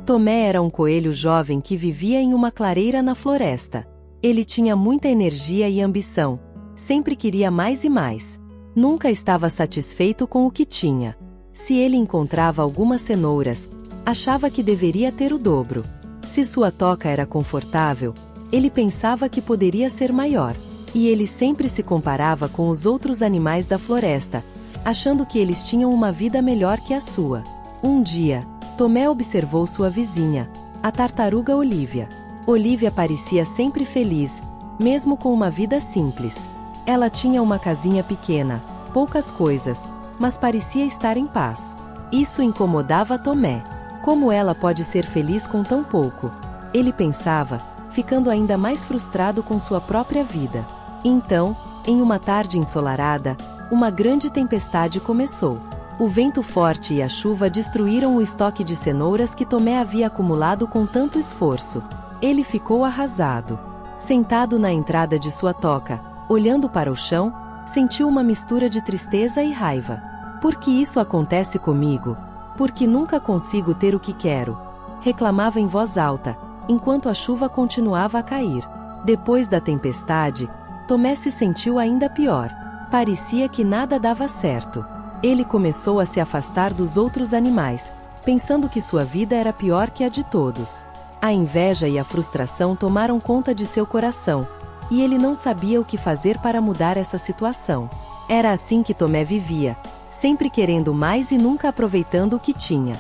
Tomé era um coelho jovem que vivia em uma clareira na floresta. Ele tinha muita energia e ambição. Sempre queria mais e mais. Nunca estava satisfeito com o que tinha. Se ele encontrava algumas cenouras, achava que deveria ter o dobro. Se sua toca era confortável, ele pensava que poderia ser maior. E ele sempre se comparava com os outros animais da floresta, achando que eles tinham uma vida melhor que a sua. Um dia, Tomé observou sua vizinha, a tartaruga Olivia. Olivia parecia sempre feliz, mesmo com uma vida simples. Ela tinha uma casinha pequena, poucas coisas, mas parecia estar em paz. Isso incomodava Tomé. Como ela pode ser feliz com tão pouco? Ele pensava, ficando ainda mais frustrado com sua própria vida. Então, em uma tarde ensolarada, uma grande tempestade começou. O vento forte e a chuva destruíram o estoque de cenouras que Tomé havia acumulado com tanto esforço. Ele ficou arrasado. Sentado na entrada de sua toca, olhando para o chão, sentiu uma mistura de tristeza e raiva. Por que isso acontece comigo? Por que nunca consigo ter o que quero? Reclamava em voz alta, enquanto a chuva continuava a cair. Depois da tempestade, Tomé se sentiu ainda pior. Parecia que nada dava certo. Ele começou a se afastar dos outros animais, pensando que sua vida era pior que a de todos. A inveja e a frustração tomaram conta de seu coração, e ele não sabia o que fazer para mudar essa situação. Era assim que Tomé vivia, sempre querendo mais e nunca aproveitando o que tinha.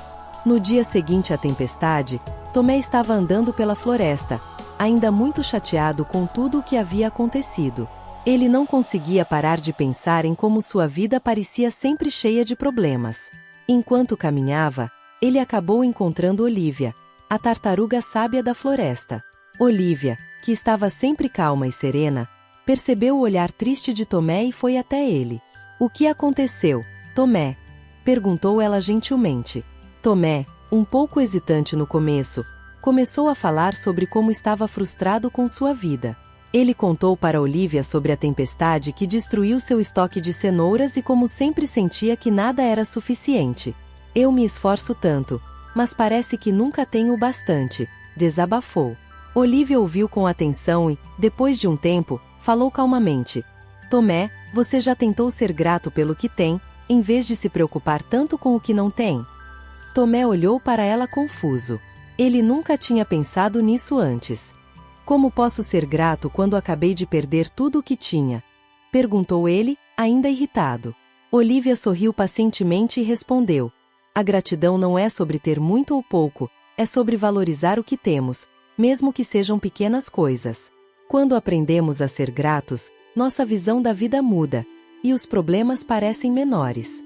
No dia seguinte à tempestade, Tomé estava andando pela floresta, ainda muito chateado com tudo o que havia acontecido. Ele não conseguia parar de pensar em como sua vida parecia sempre cheia de problemas. Enquanto caminhava, ele acabou encontrando Olivia, a tartaruga sábia da floresta. Olivia, que estava sempre calma e serena, percebeu o olhar triste de Tomé e foi até ele. "O que aconteceu, Tomé?" perguntou ela gentilmente. Tomé, um pouco hesitante no começo, começou a falar sobre como estava frustrado com sua vida. Ele contou para Olivia sobre a tempestade que destruiu seu estoque de cenouras e como sempre sentia que nada era suficiente. "Eu me esforço tanto, mas parece que nunca tenho o bastante", desabafou. Olivia ouviu com atenção e, depois de um tempo, falou calmamente. "Tomé, você já tentou ser grato pelo que tem, em vez de se preocupar tanto com o que não tem?" Tomé olhou para ela confuso. Ele nunca tinha pensado nisso antes. "Como posso ser grato quando acabei de perder tudo o que tinha?" perguntou ele, ainda irritado. Olivia sorriu pacientemente e respondeu. "A gratidão não é sobre ter muito ou pouco, é sobre valorizar o que temos, mesmo que sejam pequenas coisas. Quando aprendemos a ser gratos, nossa visão da vida muda, e os problemas parecem menores."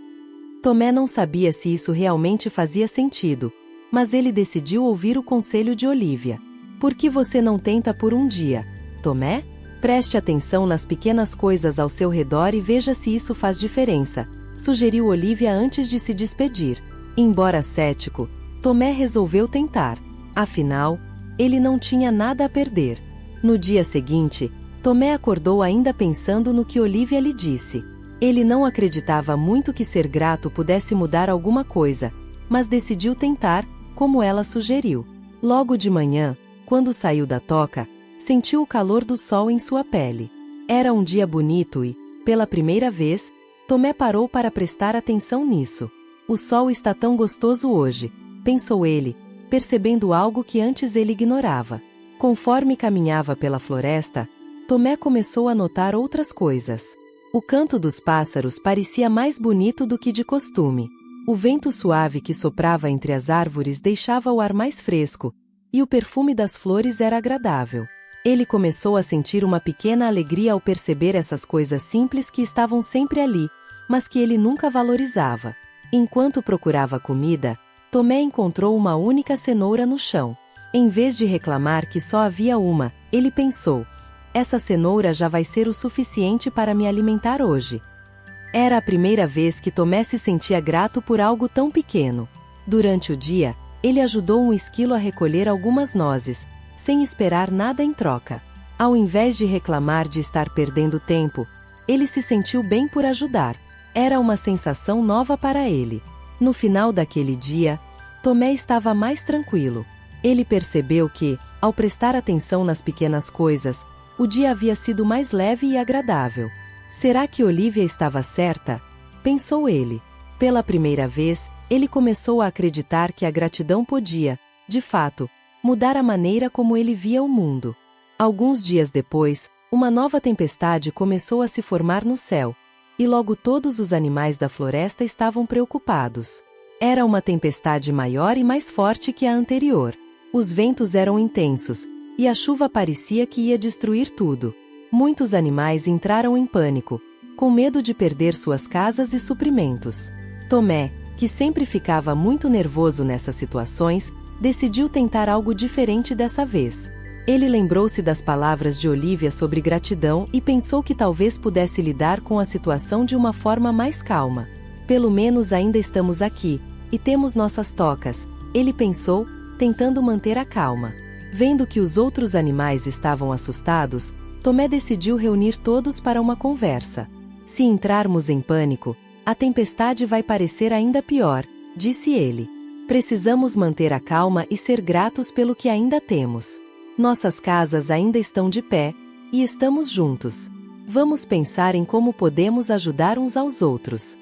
Tomé não sabia se isso realmente fazia sentido, mas ele decidiu ouvir o conselho de Olivia. "Por que você não tenta por um dia, Tomé? Preste atenção nas pequenas coisas ao seu redor e veja se isso faz diferença", sugeriu Olivia antes de se despedir. Embora cético, Tomé resolveu tentar. Afinal, ele não tinha nada a perder. No dia seguinte, Tomé acordou ainda pensando no que Olivia lhe disse. Ele não acreditava muito que ser grato pudesse mudar alguma coisa, mas decidiu tentar, como ela sugeriu. Logo de manhã, quando saiu da toca, sentiu o calor do sol em sua pele. Era um dia bonito e, pela primeira vez, Tomé parou para prestar atenção nisso. "O sol está tão gostoso hoje", pensou ele, percebendo algo que antes ele ignorava. Conforme caminhava pela floresta, Tomé começou a notar outras coisas. O canto dos pássaros parecia mais bonito do que de costume. O vento suave que soprava entre as árvores deixava o ar mais fresco, e o perfume das flores era agradável. Ele começou a sentir uma pequena alegria ao perceber essas coisas simples que estavam sempre ali, mas que ele nunca valorizava. Enquanto procurava comida, Tomé encontrou uma única cenoura no chão. Em vez de reclamar que só havia uma, ele pensou: "Essa cenoura já vai ser o suficiente para me alimentar hoje." Era a primeira vez que Tomé se sentia grato por algo tão pequeno. Durante o dia, ele ajudou um esquilo a recolher algumas nozes, sem esperar nada em troca. Ao invés de reclamar de estar perdendo tempo, ele se sentiu bem por ajudar. Era uma sensação nova para ele. No final daquele dia, Tomé estava mais tranquilo. Ele percebeu que, ao prestar atenção nas pequenas coisas, o dia havia sido mais leve e agradável. Será que Olivia estava certa? Pensou ele. Pela primeira vez, ele começou a acreditar que a gratidão podia, de fato, mudar a maneira como ele via o mundo. Alguns dias depois, uma nova tempestade começou a se formar no céu, e logo todos os animais da floresta estavam preocupados. Era uma tempestade maior e mais forte que a anterior. Os ventos eram intensos, e a chuva parecia que ia destruir tudo. Muitos animais entraram em pânico, com medo de perder suas casas e suprimentos. Tomé, que sempre ficava muito nervoso nessas situações, decidiu tentar algo diferente dessa vez. Ele lembrou-se das palavras de Olivia sobre gratidão e pensou que talvez pudesse lidar com a situação de uma forma mais calma. Pelo menos ainda estamos aqui, e temos nossas tocas, ele pensou, tentando manter a calma. Vendo que os outros animais estavam assustados, Tomé decidiu reunir todos para uma conversa. Se entrarmos em pânico, a tempestade vai parecer ainda pior, disse ele. Precisamos manter a calma e ser gratos pelo que ainda temos. Nossas casas ainda estão de pé, e estamos juntos. Vamos pensar em como podemos ajudar uns aos outros.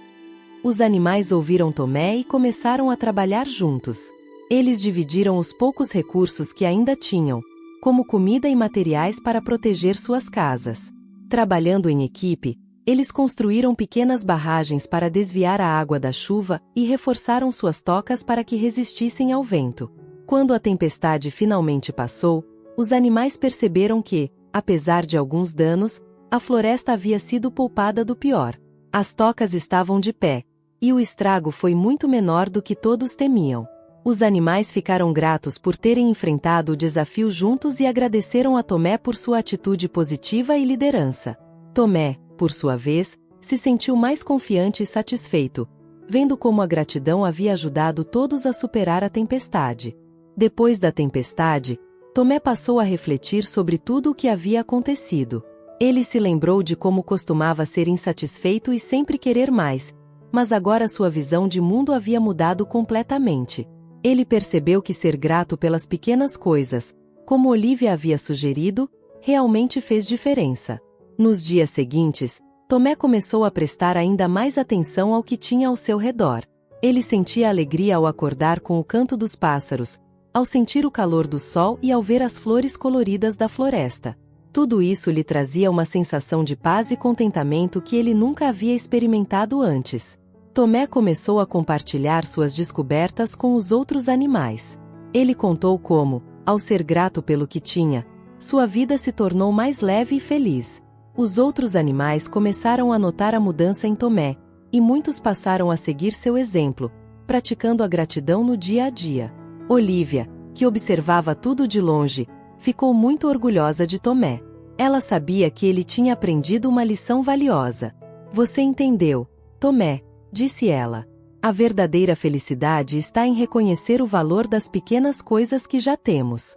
Os animais ouviram Tomé e começaram a trabalhar juntos. Eles dividiram os poucos recursos que ainda tinham, como comida e materiais para proteger suas casas. Trabalhando em equipe, eles construíram pequenas barragens para desviar a água da chuva e reforçaram suas tocas para que resistissem ao vento. Quando a tempestade finalmente passou, os animais perceberam que, apesar de alguns danos, a floresta havia sido poupada do pior. As tocas estavam de pé, e o estrago foi muito menor do que todos temiam. Os animais ficaram gratos por terem enfrentado o desafio juntos e agradeceram a Tomé por sua atitude positiva e liderança. Tomé, por sua vez, se sentiu mais confiante e satisfeito, vendo como a gratidão havia ajudado todos a superar a tempestade. Depois da tempestade, Tomé passou a refletir sobre tudo o que havia acontecido. Ele se lembrou de como costumava ser insatisfeito e sempre querer mais, mas agora sua visão de mundo havia mudado completamente. Ele percebeu que ser grato pelas pequenas coisas, como Olivia havia sugerido, realmente fez diferença. Nos dias seguintes, Tomé começou a prestar ainda mais atenção ao que tinha ao seu redor. Ele sentia alegria ao acordar com o canto dos pássaros, ao sentir o calor do sol e ao ver as flores coloridas da floresta. Tudo isso lhe trazia uma sensação de paz e contentamento que ele nunca havia experimentado antes. Tomé começou a compartilhar suas descobertas com os outros animais. Ele contou como, ao ser grato pelo que tinha, sua vida se tornou mais leve e feliz. Os outros animais começaram a notar a mudança em Tomé, e muitos passaram a seguir seu exemplo, praticando a gratidão no dia a dia. Olivia, que observava tudo de longe, ficou muito orgulhosa de Tomé. Ela sabia que ele tinha aprendido uma lição valiosa. Você entendeu, Tomé, disse ela. A verdadeira felicidade está em reconhecer o valor das pequenas coisas que já temos.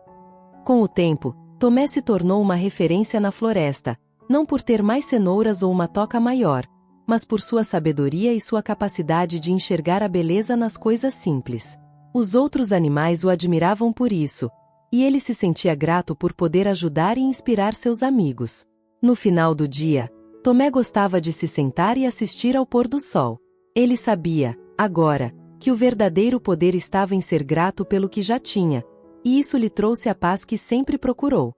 Com o tempo, Tomé se tornou uma referência na floresta, não por ter mais cenouras ou uma toca maior, mas por sua sabedoria e sua capacidade de enxergar a beleza nas coisas simples. Os outros animais o admiravam por isso, e ele se sentia grato por poder ajudar e inspirar seus amigos. No final do dia, Tomé gostava de se sentar e assistir ao pôr do sol. Ele sabia, agora, que o verdadeiro poder estava em ser grato pelo que já tinha, e isso lhe trouxe a paz que sempre procurou.